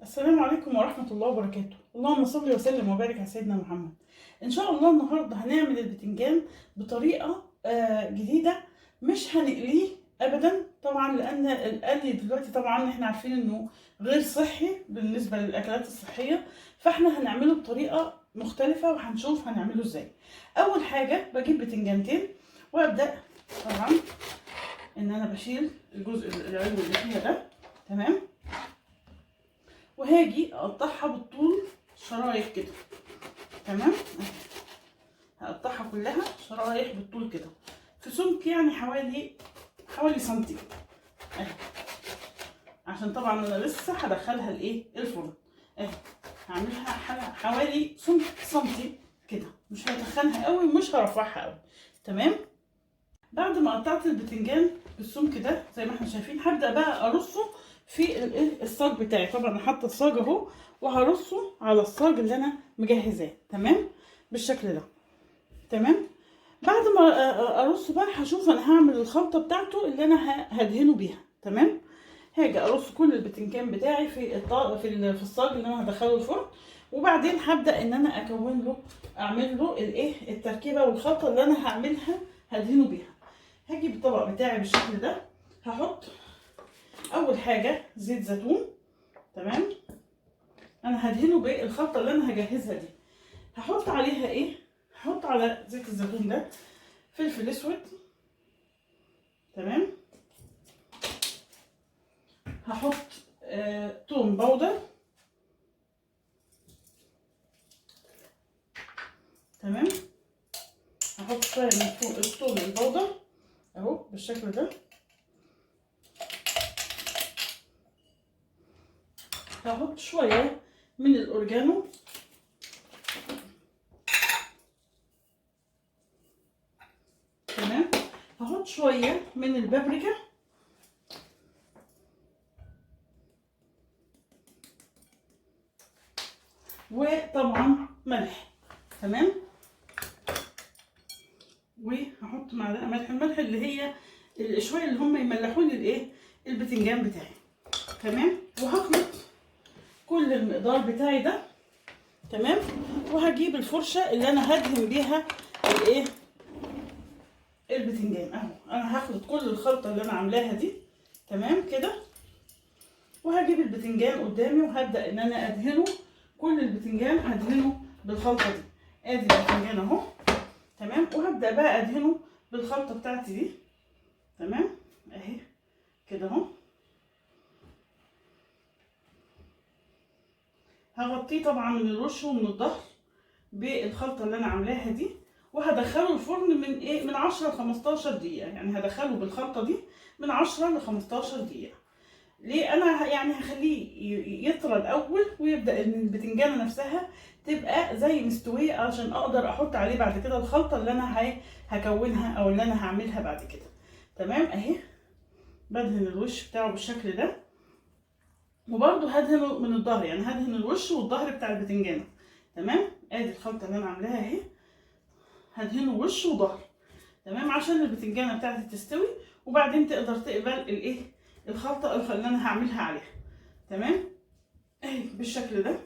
السلام عليكم ورحمة الله وبركاته. اللهم صل وسلم وبارك على سيدنا محمد. ان شاء الله النهارده هنعمل البتنجان بطريقة جديدة، مش هنقليه ابدا طبعا، لان القلي دلوقتي طبعا احنا عارفين انه غير صحي بالنسبة للاكلات الصحية، فاحنا هنعمله بطريقة مختلفة وهنشوف هنعمله ازاي. اول حاجة بجيب بتنجانتين وابدأ طبعا ان انا بشيل الجزء العلوي اللي فيها ده، تمام، وهاجي اقطعها بالطول شرايح كده، تمام. هقطعها كلها شرايح بالطول كده في سمك يعني حوالي سنتي اهي، عشان طبعا انا لسه هدخلها الفرن اهي. هعملها حوالي سمك سنتي كده، مش هدخلها قوي ومش هرفعها قوي، تمام. بعد ما قطعت البتنجان بالسمك ده زي ما احنا شايفين، هبدأ بقى ارصه في الصاج بتاعي. طبعا انا حاطه الصاج اهو، وهرصه على الصاج اللي انا مجهزاه، تمام، بالشكل ده، تمام. بعد ما ارصه بقى هشوف انا هعمل الخلطه بتاعته اللي انا هدهنه بيها، تمام. هاجي ارص كل البتنجان بتاعي في الصاج اللي انا هدخله الفرن، وبعدين هبدأ ان انا اعمل له التركيبه والخلطه اللي انا هعملها هدهنه بيها. هجيب الطبق بتاعي بالشكل ده، هحط اول حاجه زيت زيتون، تمام. انا هدهنه بالخلطه اللي انا هجهزها دي. هحط عليها هحط على زيت الزيتون ده فلفل اسود، تمام. هحط توم باودر، تمام. هحط شويه من الثوم البودر اهو بالشكل ده. هحط شويه من الاوريجانو، تمام. هحط شويه من البابريكا، وطبعا ملح، تمام. وهحط معلقه الملح اللي هي شويه اللي هم يملحوا لي البتنجان بتاعي، تمام. وهخلط كل المقدار بتاعي ده، تمام. وهجيب الفرشه اللي انا هدهن بيها البتنجان اهو. انا هخلط كل الخلطه اللي انا عاملاها دي، تمام كده. وهجيب البتنجان قدامي وهبدا ان انا ادهنه، كل البتنجان هدهنه بالخلطه دي. ادي البتنجان اهو، تمام. وهبدا بقى ادهنه بالخلطه بتاعتي دي، تمام، اهي كده اهو. هغطيه طبعا من الوش ومن الظهر بالخلطه اللي انا عاملاها دي، وهدخله الفرن من 10 ل 15 دقيقه. يعني هدخله بالخلطه دي من 10 ل 15 دقيقه. ليه؟ انا يعني هخليه يطرى الاول، ويبدا ان البتنجانه نفسها تبقى زي مستويه، عشان اقدر احط عليه بعد كده الخلطه اللي انا هكونها او اللي انا هعملها بعد كده، تمام. اهي بدهن الوش بتاعه بالشكل ده، وبرده هدهنه من الظهر، يعني هدهن الوش والظهر بتاع البتنجانه، تمام. ادي الخلطه اللي انا عاملاها اهي، هدهنه وش وظهر، تمام، عشان البتنجانه بتاعتي تستوي، وبعدين تقدر تقبل الخلطه اللي انا هعملها عليها، تمام. اهي بالشكل ده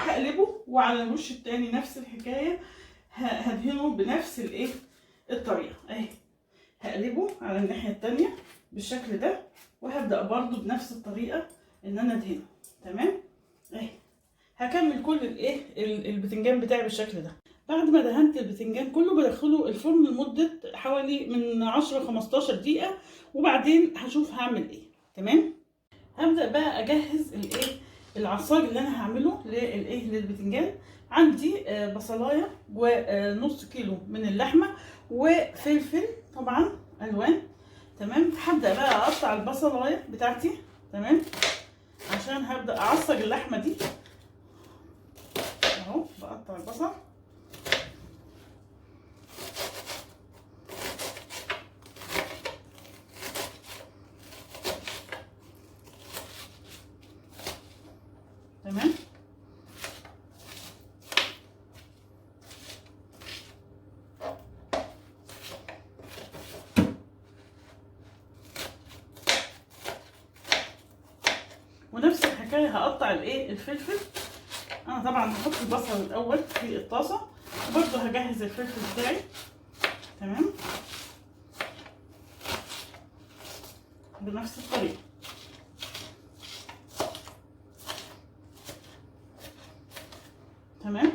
هقلبه، وعلى الوش التاني نفس الحكايه، هدهنه بنفس الطريقه اهي. هقلبه على الناحيه التانيه بالشكل ده، وهبدا برضو بنفس الطريقه ان انا ادهنه، تمام. اهي هكمل كل البتنجان بتاعي بالشكل ده. بعد ما دهنت البتنجان كله بدخله الفرن لمده حوالي من 10 ل 15 دقيقه، وبعدين هشوف هعمل ايه، تمام. هبدا بقى اجهز العصاج اللي انا هعمله للبتنجان. عندي بصلايه ونص كيلو من اللحمه وفلفل طبعا الوان، تمام. هبدا بقى اقطع البصلايه بتاعتي، تمام، عشان هبدا اعصج اللحمه دي اهو. بقطع البصل، تمام. ونفس الحكايه هقطع الايه الفلفل. انا طبعا هحط البصل الاول في الطاسه، وبرده هجهز الفلفل بتاعي. تمام، بنفس الطريقه. تمام،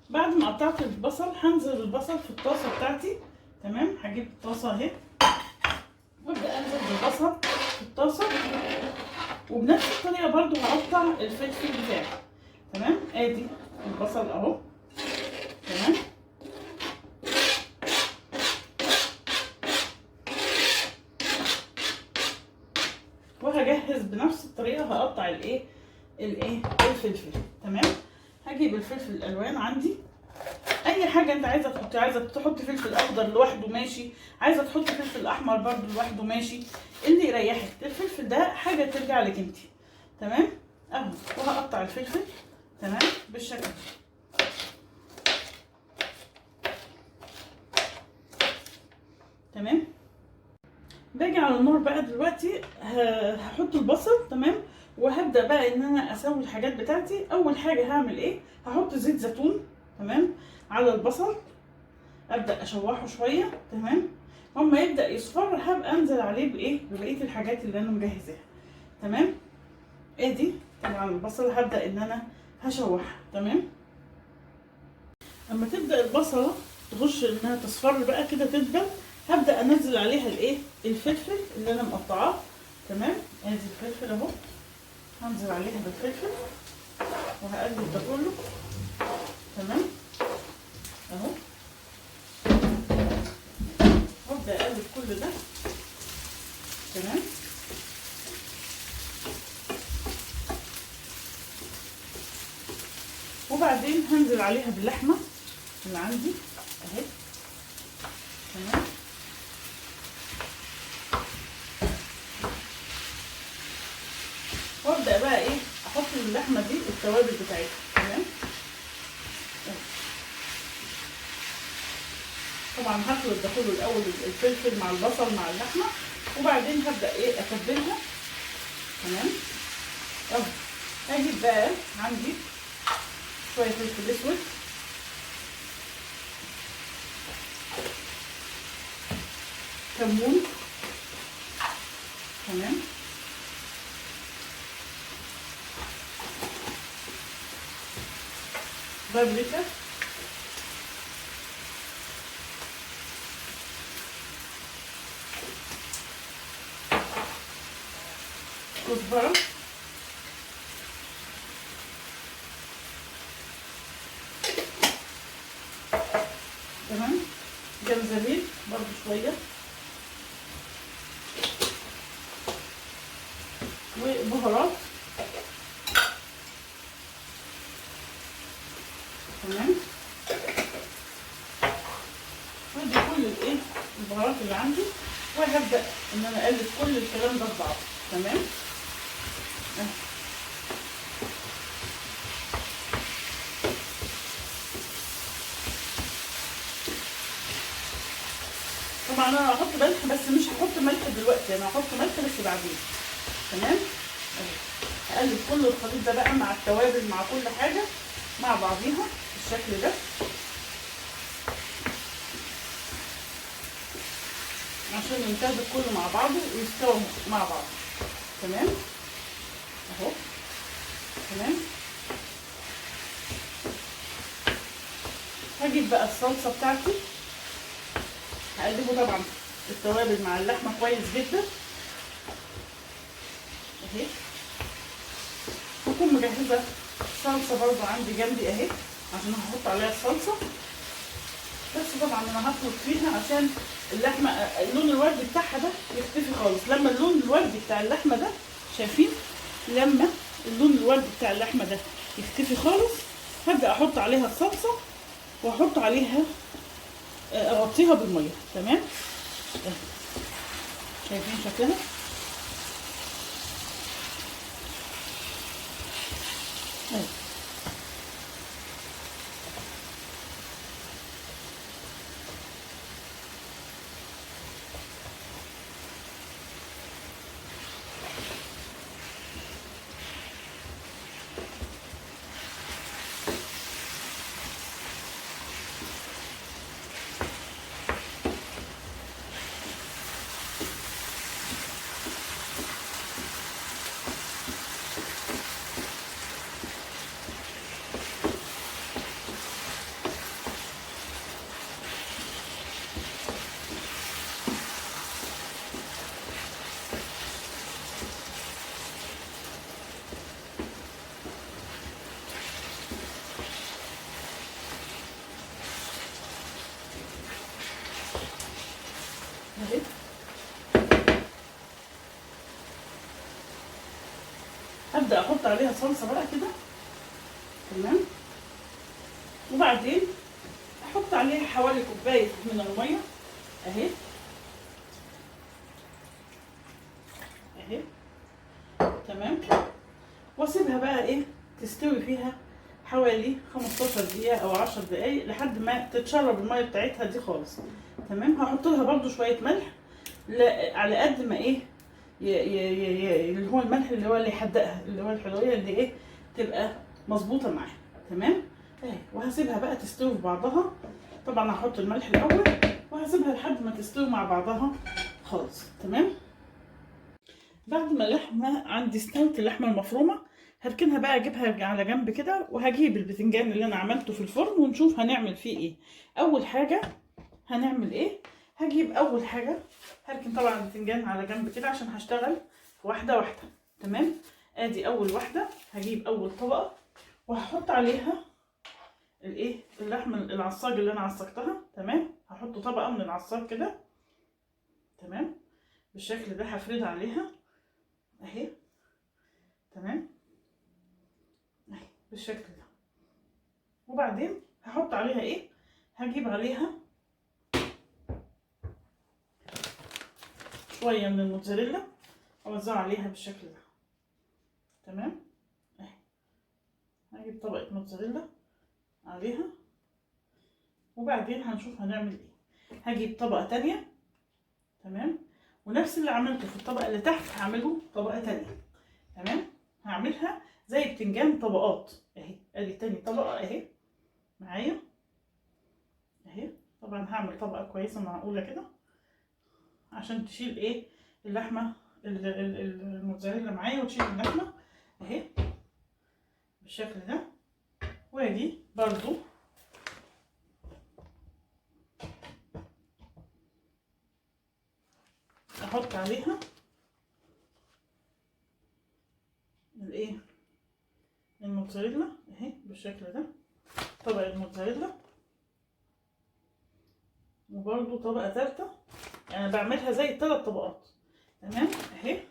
بعد ما قطعت البصل هنزل البصل في الطاسه بتاعتي. تمام، هجيب الطاسه اهي وابدا انزل بالبصل في الطاسه، وبنفس الطريقه برضو هقطع الفلفل بتاعي. تمام، ادي البصل اهو. تمام، وهجهز بنفس الطريقه هقطع الفلفل. تمام، هجيب الفلفل الالوان عندي، اي حاجه انت عايزه تحطي، عايزه تحطي فلفل اخضر لوحده ماشي، عايزه تحطي فلفل احمر برده لوحده ماشي، اللي يريحك. الفلفل ده حاجه ترجع لك انت. تمام، اهو، وهقطع الفلفل. تمام، بالشكل ده. تمام، باجي على النار بقى دلوقتي هحط البصل. تمام، وهبدا بقى ان انا اسوي الحاجات بتاعتي. اول حاجه هعمل ايه، هحط زيت زيتون. تمام، على البصل، ابدا اشوحه شويه. تمام، اما يبدا يصفر هبقى انزل عليه ببقيه الحاجات اللي انا مجهزاها. تمام، ادي طبعا البصل هبدا ان انا هشوحها. تمام، اما تبدا البصله تخش انها تصفر بقى كده تدبل، هبدا انزل عليها الفلفل اللي انا مقطعاه. تمام، ادي الفلفل اهو، هنزل عليها بالفلفل وهقلب ده كله. تمام، اهو، وابدا اقلب كل ده. تمام، وبعدين هنزل عليها باللحمه اللي عندي اهي. تمام، وابدا بقى احط اللحمه دي التوابل بتاعتها. تمام، طبعا هخلط ده كله الاول، الفلفل مع البصل مع اللحمه، وبعدين هبدا اتبلها. تمام، اهو، هجيب بقى عندي شويه فلفل اسود، كمون. تمام، بابريكا، كزبره، تمام، جنزبيل برضو شويه، وبهارات. تمام، ودي كل البهارات اللي عندي، وهبدا ان انا اقلب كل الكلام ده في بعضه. تمام، طبعا انا هحط ملح بس مش هحط ملح دلوقتي، انا هحط ملح بس بعدين. تمام، هقلب كل الخليط ده بقى مع التوابل مع كل حاجه مع بعضيها بالشكل ده، عشان يمتزج كله مع بعضه ويستوى مع بعض. تمام، اهو. تمام، هجيب بقى الصلصه بتاعتي، هقلبه طبعا التوابل مع اللحمه كويس جدا اهي. هكون مجهزه صلصه برضو عندي جنبي اهي عشان هحط عليها الصلصه، بس طبعا انا هخلط فيها عشان اللحمه اللون الوردي بتاعها ده يختفي خالص. لما اللون الوردي بتاع اللحمه ده، شايفين، لما اللون الوردي بتاع اللحمه ده يختفي خالص، هبدا احط عليها الصلصه واحط عليها اغطيها بالميه. تمام، شايفين شكلها. هبدا احط عليها صلصه بقى كده. تمام. وبعدين احط عليها حوالي كوبايه من الميه اهي اهي. تمام. واسيبها بقى ايه تستوي فيها حوالي 15 دقيقه او 10 دقايق لحد ما تتشرب الميه بتاعتها دي خالص. تمام. هحط لها برده شويه ملح على قد ما ايه اللي هو الملح اللي هو اللي يحدقها، اللي هو الحلويات اللي ايه تبقى مظبوطه معاها. تمام اهي. وهسيبها بقى تستوي في بعضها. طبعا هحط الملح الاول وهسيبها لحد ما تستوي مع بعضها خالص. تمام. بعد ما اللحمه عندي استوت، اللحمه المفرومه هركنها بقى، اجيبها على جنب كده، وهجيب البتنجان اللي انا عملته في الفرن ونشوف هنعمل فيه ايه. اول حاجه هنعمل ايه، هجيب اول حاجه هركن طبعا البتنجان على جنب كده عشان هشتغل واحده واحده. تمام. ادي اول واحده، هجيب اول طبقه وهحط عليها الايه اللحمه العصاج اللي انا عصقتها. تمام. هحط طبقه من العصاج كده. تمام. بالشكل ده هفردها عليها اهي. تمام اهي بالشكل ده. وبعدين هحط عليها ايه، هجيب عليها شويه من الموتزاريلا اوزعها عليها بالشكل ده. تمام اهي. هجيب طبقه موتزاريلا عليها. وبعدين هنشوف هنعمل ايه. هجيب طبقه تانية. تمام. ونفس اللي عملته في الطبقه اللي تحت هعمله طبقه تانية. تمام. هعملها زي بتنجان طبقات اهي. ادي تاني طبقه اهي معايا اهي. طبعا هعمل طبقه كويسه معقوله كده عشان تشيل ايه اللحمه الموتزاريلا معايا، وتشيل اللحمه اهي بالشكل ده. واجي برضو احط عليها الايه الموتزاريلا اهي بالشكل ده، طبقه الموتزاريلا. وبرضو طبقه ثالثه، يعني بعملها زي 3 طبقات. تمام اهي.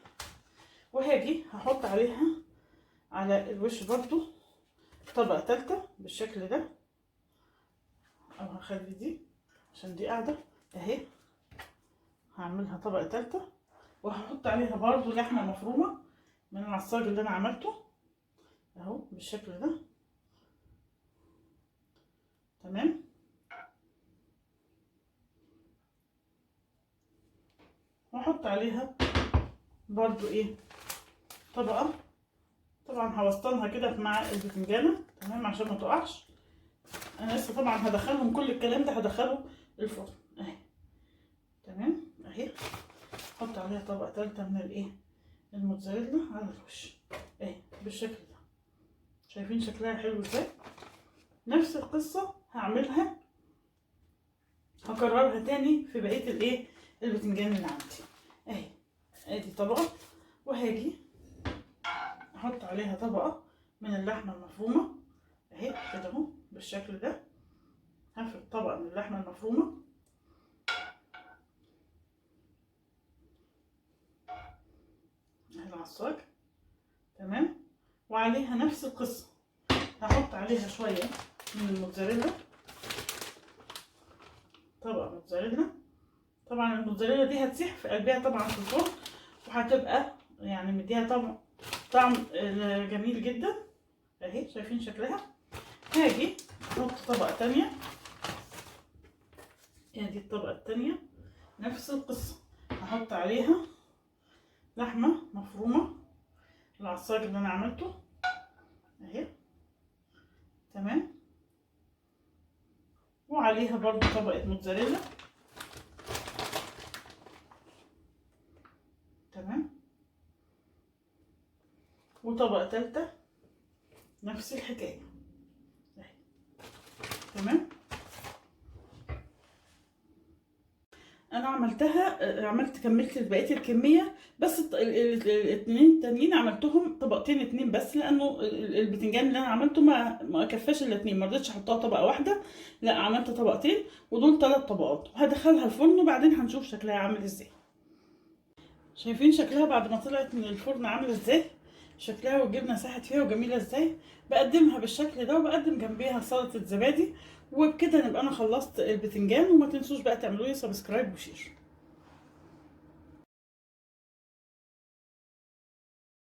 وهاجي هحط عليها على الوش برضو طبقه ثالثه بالشكل ده، او هخلي دي عشان دي قاعده اهي. هعملها طبقه ثالثه وهحط عليها برضو لحمه مفرومه من العصاج اللي انا عملته اهو بالشكل ده. تمام. واحط عليها برضو ايه طبقه. طبعا هوسطنها كده مع البتنجانه. تمام عشان ما تقعش. انا لسه طبعا هدخلهم كل الكلام ده هدخله الفرن اهي. تمام اهي. احط عليها طبقه ثالثه من الايه الموتزاريلا على الوش اهي بالشكل ده. شايفين شكلها حلو ازاي؟ نفس القصه هعملها، هكررها تاني في بقيه الايه البتنجان اللي عندي اهي. ادي طبقه وهاجي احط عليها طبقه من اللحمه المفرومه اهي كده اهو بالشكل ده. هفرد طبقه من اللحمه المفرومه اهي العصاج. تمام. وعليها نفس القصه هحط عليها شويه من الموتزاريلا، طبقه موتزاريلا. طبعا الموتزاريلا دي هتسيح في قلبها طبعا في الفرن، وهتبقى يعني مديها طعم جميل جدا اهي. شايفين شكلها؟ هاجي احط طبقه تانية. ادي الطبقه التانية نفس القصه، هحط عليها لحمه مفرومه العصاج اللي انا عملته اهي. تمام. وعليها برضو طبقه موتزاريلا. تمام. وطبقه ثالثه نفس الحكايه اهي. تمام. انا كملت بقيه الكميه، بس الاتنين التانيين عملتهم طبقتين 2 بس، لانه البتنجان اللي انا عملته ما كفاش الاتنين، ما رضيتش احطها طبقه واحده، لا عملت طبقتين ودول 3 طبقات. وهدخلها الفرن وبعدين هنشوف شكلها عامل ازاي. شايفين شكلها بعد ما طلعت من الفرن عامله ازاي؟ شكلها والجبنه ساحت فيها وجميله ازاي. بقدمها بالشكل ده وبقدم جنبيها سلطه زبادي. وبكده نبقى انا خلصت البتنجان. وما تنسوش بقى تعملوا لي سبسكرايب وشير.